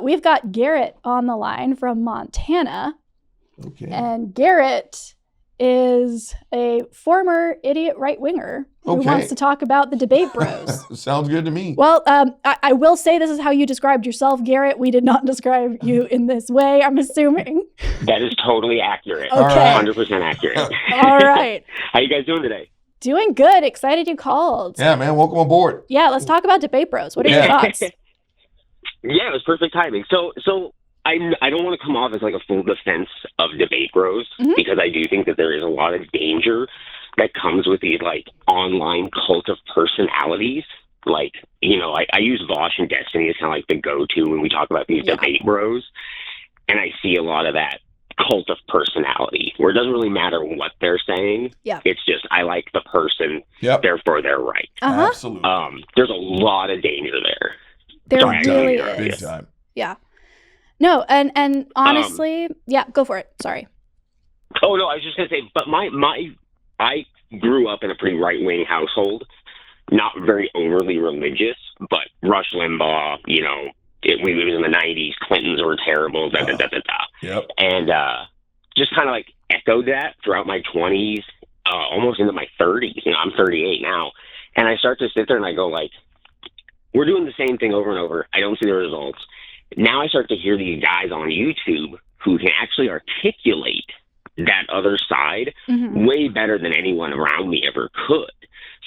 we've got Garrett on the line from Montana. Okay. And Garrett is a former idiot right-winger who wants to talk about the debate bros. Sounds good to me. Well, I will say this is how you described yourself, Garrett. We did not describe you in this way, I'm assuming. That is totally accurate. Okay. 100% accurate. All right. How you guys doing today? Doing good. Excited you called. Yeah, man. Welcome aboard. Yeah, let's talk about debate bros. What are your thoughts? Yeah, it was perfect timing. So I don't want to come off as like a full defense of debate bros, because I do think that there is a lot of danger that comes with these like online cult of personalities. Like, I use Vosh and Destiny as kind of like the go-to when we talk about these debate bros. And I see a lot of that cult of personality where it doesn't really matter what they're saying. Yeah. It's just, I like the person, therefore they're right. Absolutely. There's a lot of danger there. There Sorry, really is. Big time. Yeah. No, and honestly, go for it. Sorry. Oh no, I was just gonna say, but I grew up in a pretty right-wing household, not very overly religious, but Rush Limbaugh, it was in the 90s, Clintons were terrible, Yep. And just kind of like echoed that throughout my 20s, almost into my 30s. I'm 38 now, and I start to sit there and I go like, we're doing the same thing over and over. I don't see the results. Now I start to hear these guys on YouTube who can actually articulate that other side way better than anyone around me ever could.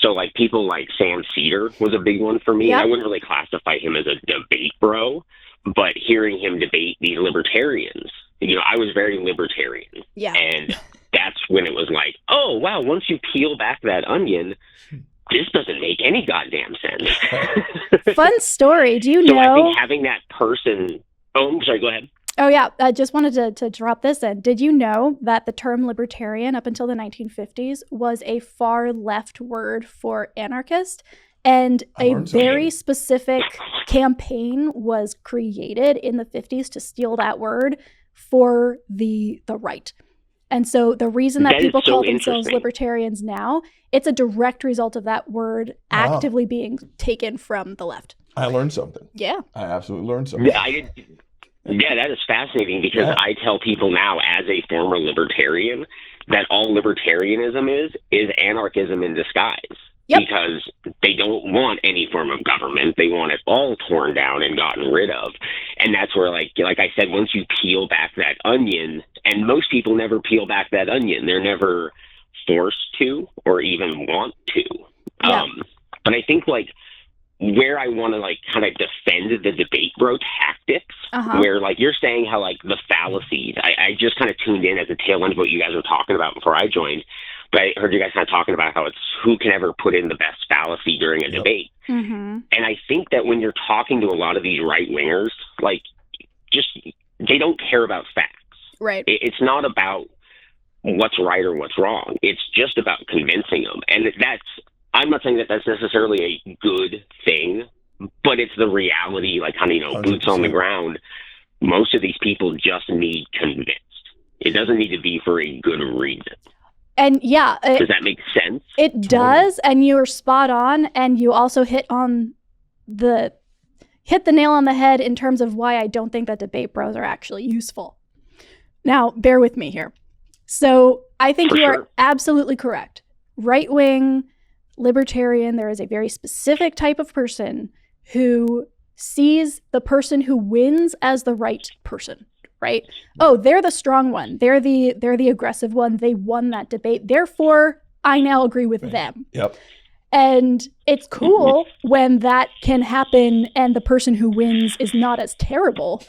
So like people like Sam Cedar was a big one for me. Yep. I wouldn't really classify him as a debate bro, but hearing him debate these libertarians, I was very libertarian. Yeah. And that's when it was like, oh, wow, once you peel back that onion, this doesn't make any goddamn sense. Fun story. Do you so know? I think having that person... Oh, I'm sorry, go ahead. Oh, yeah. I just wanted to drop this in. Did you know that the term libertarian up until the 1950s was a far left word for anarchist? And a very specific campaign was created in the 50s to steal that word for the right. And so the reason that people call themselves libertarians now, it's a direct result of that word actively being taken from the left. I learned something. Yeah. I absolutely learned something. Yeah, that is fascinating because I tell people now as a former libertarian that all libertarianism is anarchism in disguise. Yep. Because they don't want any form of government. They want it all torn down and gotten rid of. And that's where, like I said, once you peel back that onion, and most people never peel back that onion. They're never forced to or even want to. Yeah. But I think, like, where I want to, like, kind of defend the debate bro tactics, where, like, you're saying how, like, the fallacies, I just kind of tuned in at the tail end of what you guys were talking about before I joined. But I heard you guys kind of talking about how it's who can ever put in the best fallacy during a debate. And I think that when you're talking to a lot of these right-wingers, like, just, they don't care about facts. Right. It's not about what's right or what's wrong. It's just about convincing them. And I'm not saying that that's necessarily a good thing, but it's the reality, like, kind of, boots on the ground. Most of these people just need convinced. It doesn't need to be for a good reason. And yeah, does that make sense? It does, and you are spot on, and you also hit the nail on the head in terms of why I don't think that debate bros are actually useful. Now, bear with me here. So I think you are absolutely correct. Right-wing, libertarian, there is a very specific type of person who sees the person who wins as the right person. Right? Oh, they're the strong one. They're the aggressive one. They won that debate. Therefore, I now agree with them. Yep. And it's cool when that can happen and the person who wins is not as terrible,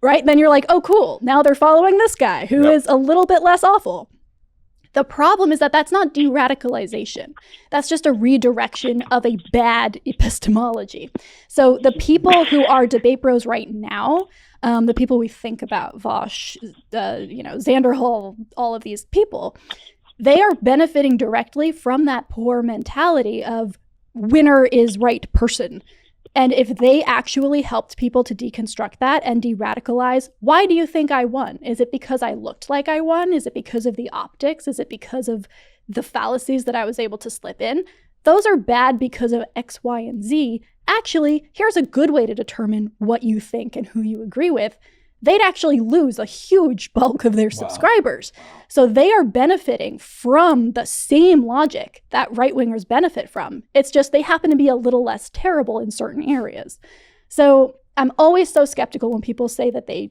right? Then you're like, oh, cool. Now they're following this guy who is a little bit less awful. The problem is that that's not de-radicalization. That's just a redirection of a bad epistemology. So the people who are debate bros right now, the people we think about, Vosh, Xander Hall, all of these people, they are benefiting directly from that poor mentality of winner is right person. And if they actually helped people to deconstruct that and de-radicalize, why do you think I won? Is it because I looked like I won? Is it because of the optics? Is it because of the fallacies that I was able to slip in? Those are bad because of X, Y, and Z, actually, here's a good way to determine what you think and who you agree with, they'd actually lose a huge bulk of their subscribers. So they are benefiting from the same logic that right-wingers benefit from. It's just they happen to be a little less terrible in certain areas. So I'm always so skeptical when people say that they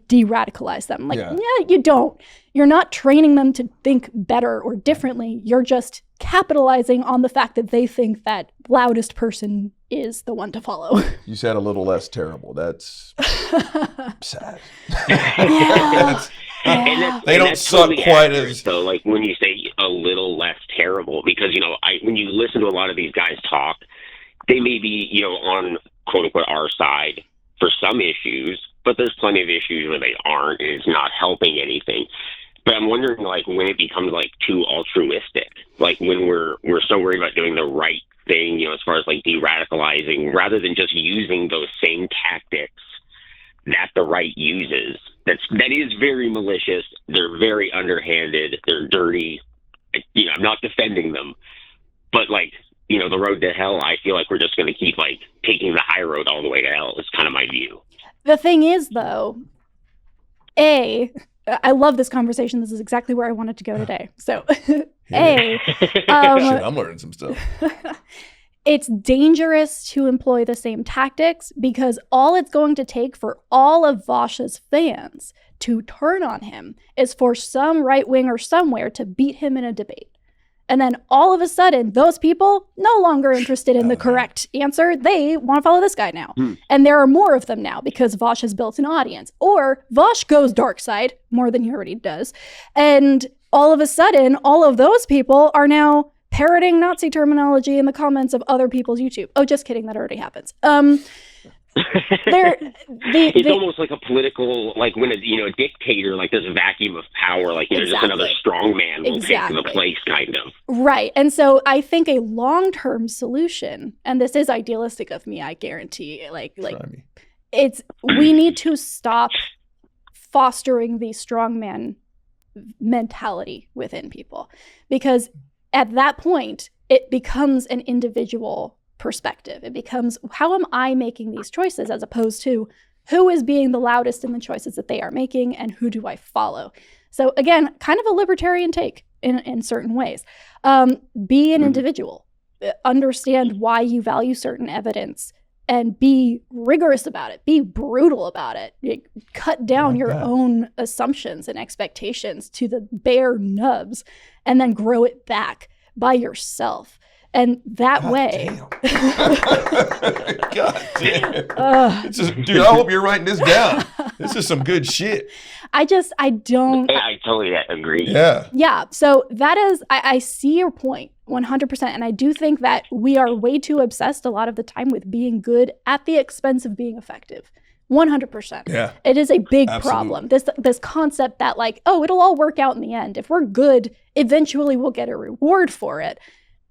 de-radicalize them. Like, yeah, you don't. You're not training them to think better or differently. You're just capitalizing on the fact that they think that loudest person is the one to follow. You said a little less terrible. That's sad. They don't suck quite as... So, like, when you say a little less terrible, because, when you listen to a lot of these guys talk, they may be, on, quote-unquote, our side for some issues, but there's plenty of issues where they aren't, and it's not helping anything. But I'm wondering, like, when it becomes, like, too altruistic, like, when we're so worried about doing the right thing, as far as, like, de-radicalizing, rather than just using those same tactics that the right uses. That is very malicious. They're very underhanded. They're dirty. I'm not defending them. But, like, the road to hell, I feel like we're just going to keep, like, taking the high road all the way to hell is kind of my view. The thing is, though, I love this conversation. This is exactly where I wanted to go today. So, Shit, I'm learning some stuff. It's dangerous to employ the same tactics because all it's going to take for all of Vaush's fans to turn on him is for some right-winger somewhere to beat him in a debate. And then all of a sudden, those people no longer interested in the correct answer. They want to follow this guy now. And there are more of them now because Vaush has built an audience. Or Vaush goes dark side more than he already does. And all of a sudden, all of those people are now parroting Nazi terminology in the comments of other people's YouTube. Oh, just kidding. That already happens. It's almost like a political, like when a dictator, like there's a vacuum of power, like just another strong man will take the place, kind of. Right. And so I think a long-term solution, and this is idealistic of me, I guarantee, we need to stop fostering the strongman mentality within people, because at that point it becomes an individual perspective. It becomes, how am I making these choices, as opposed to who is being the loudest in the choices that they are making and who do I follow? So again, kind of a libertarian take in certain ways. Be an individual, understand why you value certain evidence, and be rigorous about it, be brutal about it. Cut down your own assumptions and expectations to the bare nubs, and then grow it back by yourself. And that way... God damn. Dude, I hope you're writing this down. This is some good shit. I don't... I totally agree. Yeah. Yeah. So that is... I see your point 100%. And I do think that we are way too obsessed a lot of the time with being good at the expense of being effective. 100%. Yeah. It is a big problem. This concept that like, oh, it'll all work out in the end. If we're good, eventually we'll get a reward for it,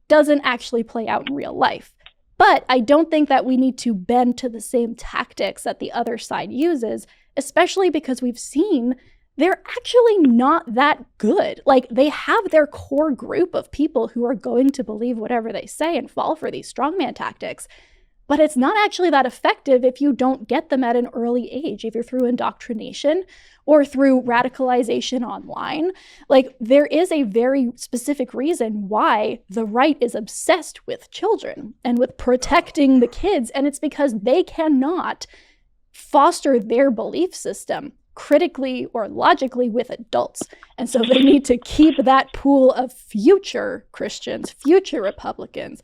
doesn't actually play out in real life. But I don't think that we need to bend to the same tactics that the other side uses, especially because we've seen they're actually not that good. Like, they have their core group of people who are going to believe whatever they say and fall for these strongman tactics. But it's not actually that effective if you don't get them at an early age, either through indoctrination or through radicalization online. Like, there is a very specific reason why the right is obsessed with children and with protecting the kids. And it's because they cannot foster their belief system critically or logically with adults. And so they need to keep that pool of future Christians, future Republicans,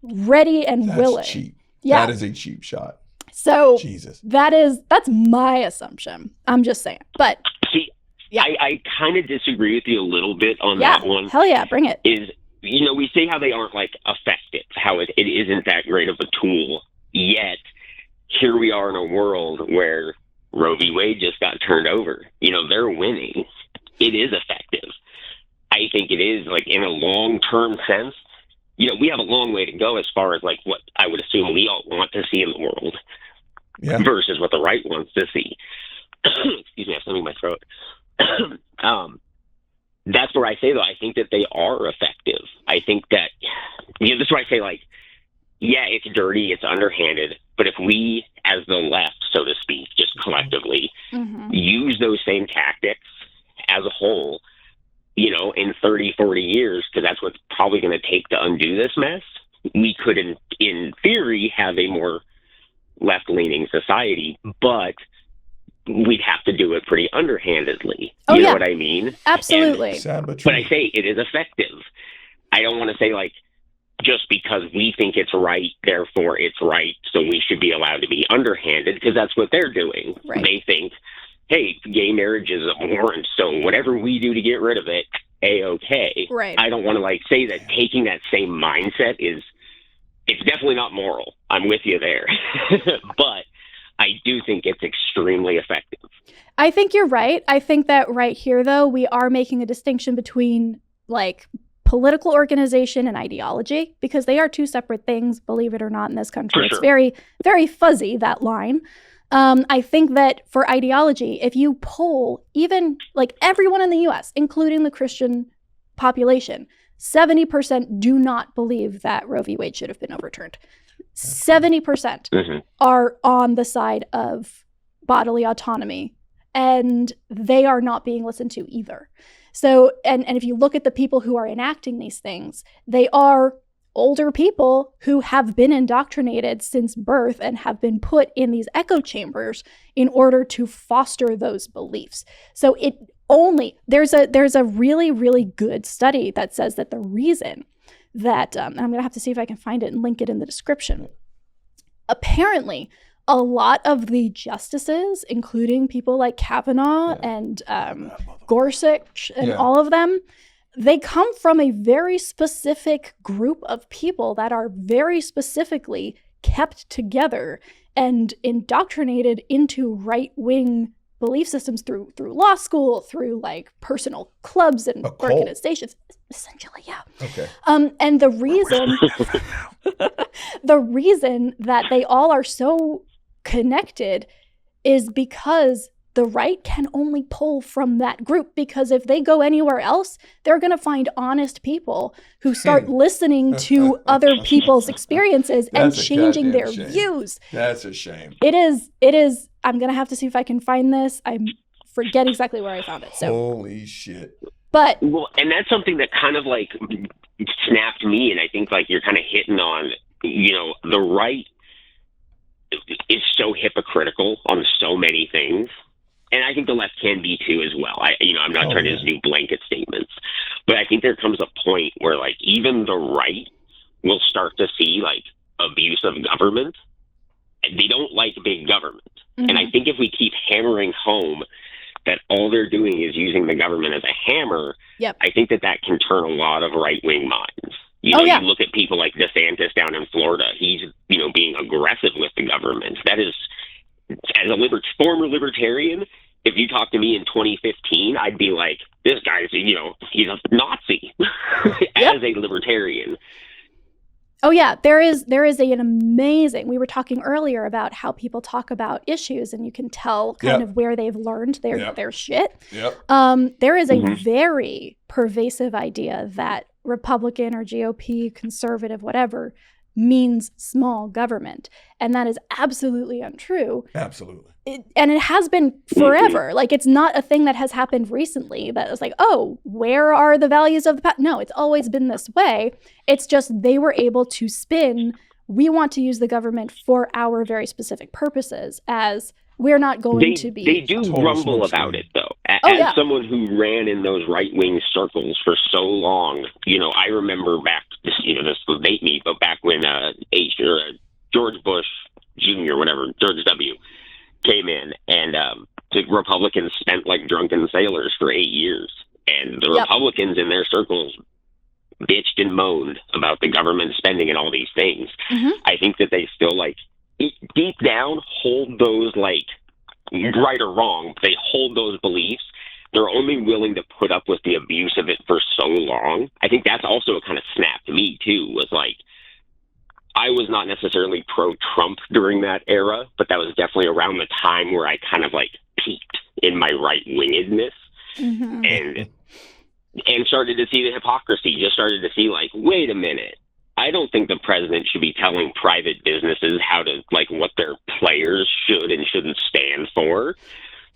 ready and willing. Cheap. Yeah. That is a cheap shot. So Jesus. That's my assumption. I'm just saying. But see, yeah, I kind of disagree with you a little bit on that one. Hell yeah, bring it. Is, we say how they aren't like effective, how it isn't that great of a tool, yet here we are in a world where Roe v. Wade just got turned over. They're winning. It is effective. I think it is, like, in a long-term sense. We have a long way to go as far as, like, what I would assume we all want to see in the world versus what the right wants to see. Excuse me, I have something in my throat. That's where I say, though, I think that they are effective. I think that, this is where I say, like, yeah, it's dirty, it's underhanded, but if we, as the left, so to speak, just collectively use those same tactics as a whole, in 30, 40 years, because that's what's probably going to take to undo this mess, we could, in theory, have a more left-leaning society, but we'd have to do it pretty underhandedly. You know what I mean? Absolutely. But I say it is effective. I don't want to say, like, just because we think it's right, therefore it's right, so we should be allowed to be underhanded, because that's what they're doing. Right. They think, hey, gay marriage is abhorrent, so whatever we do to get rid of it, A-okay. Right. I don't want to, say that taking that same mindset it's definitely not moral. I'm with you there. But I do think it's extremely effective. I think you're right. I think that right here, though, we are making a distinction between, political organization and ideology, because they are two separate things, believe it or not, in this country. It's very, very fuzzy, that line. I think that for ideology, if you poll even everyone in the US, including the Christian population, 70% do not believe that Roe v. Wade should have been overturned. 70% are on the side of bodily autonomy, and they are not being listened to either. So, and if you look at the people who are enacting these things, they are older people who have been indoctrinated since birth and have been put in these echo chambers in order to foster those beliefs. So there's a really, really good study that says that the reason that, and I'm going to have to see if I can find it and link it in the description. Apparently, a lot of the justices, including people like Kavanaugh and Gorsuch and all of them, they come from a very specific group of people that are very specifically kept together and indoctrinated into right-wing belief systems through law school, through personal clubs and organizations. Essentially, yeah. Okay. And the reason that they all are so connected is because the right can only pull from that group, because if they go anywhere else, they're going to find honest people who start listening to other people's experiences and changing their views. That's a shame. It is. I'm going to have to see if I can find this. I forget exactly where I found it. So holy shit. But and that's something that kind of snapped me, and I think you're kind of hitting on, the right is so hypocritical on so many things. And I think the left can be too as well. I'm not trying to just do blanket statements, but I think there comes a point where even the right will start to see abuse of government, and they don't like big government. And I think if we keep hammering home that all they're doing is using the government as a hammer, I think that can turn a lot of right-wing minds. You look at people like DeSantis down in Florida. He's, being aggressive with the government. That is, as a former libertarian, if you talk to me in 2015, I'd be like, this guy's, he's a Nazi as a libertarian. Oh yeah, there is an amazing, we were talking earlier about how people talk about issues and you can tell kind of where they've learned their shit. There is a very pervasive idea that Republican or GOP, conservative, whatever, means small government. And that is absolutely untrue. Absolutely. And it has been forever. It's not a thing that has happened recently that was where are the values of the past? No, it's always been this way. It's just they were able to spin, we want to use the government for our very specific purposes, as we're not going to be. They do grumble about it, though. As someone who ran in those right-wing circles for so long, I remember back, this will date me, but back when George Bush Jr., George W., came in, and the Republicans spent like drunken sailors for 8 years. And the Republicans in their circles bitched and moaned about the government spending and all these things. I think that they still deep down hold those right or wrong, they hold those beliefs. They're only willing to put up with the abuse of it for so long. I think that's also a kind of snap to me too, was I was not necessarily pro-Trump during that era, but that was definitely around the time where I kind of peaked in my right-wingedness and started to see the hypocrisy, just started to see wait a minute, I don't think the president should be telling private businesses how to, like, what their players should and shouldn't stand for.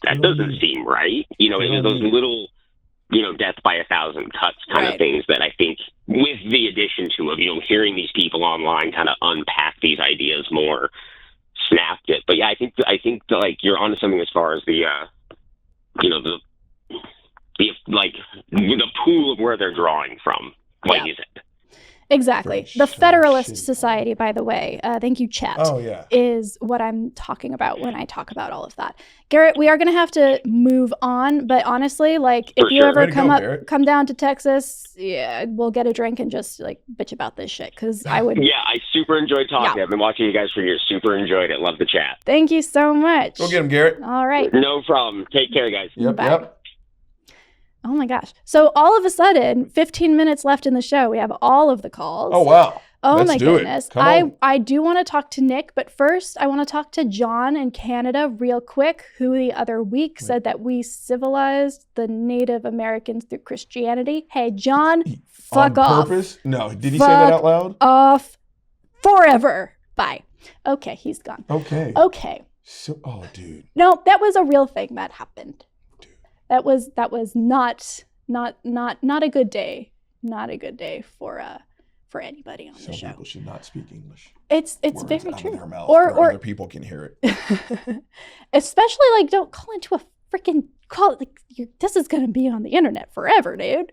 That doesn't seem right. You know, it's those little, you know, death by 1,000 cuts kind of things that I think, with the addition to of, you know, hearing these people online kind of unpack these ideas more, snapped it. But yeah, I think like you're onto something as far as the, you know, the like the pool of where they're drawing from, like you said. Exactly. The Federalist Society, by the way, thank you, chat, is what I'm talking about when I talk about all of that. Garrett, we are going to have to move on, but honestly, like, if you ever come down to Texas, we'll get a drink and just, like, bitch about this shit, because I would... Yeah, I super enjoyed talking. I've been watching you guys for years. Super enjoyed it. Love the chat. Thank you so much. Go get him, Garrett. All right. No problem. Take care, guys. Yep. Oh my gosh. So all of a sudden, 15 minutes left in the show, we have all of the calls. Oh, wow. Oh, Let's my do goodness. It. I do want to talk to Nick, but first I want to talk to John in Canada real quick, who the other week said that we civilized the Native Americans through Christianity. Hey, John, fuck off. On purpose? No. Did he say that out loud? Off forever. Bye. Okay, he's gone. Okay. So, dude. No, that was a real thing that happened. That was not a good day. Not a good day for anybody on the show. Some people should not speak English. It's Words very out true. of their mouth or other people can hear it. Especially, like, don't call into a freaking call. Like, this is gonna be on the internet forever, dude.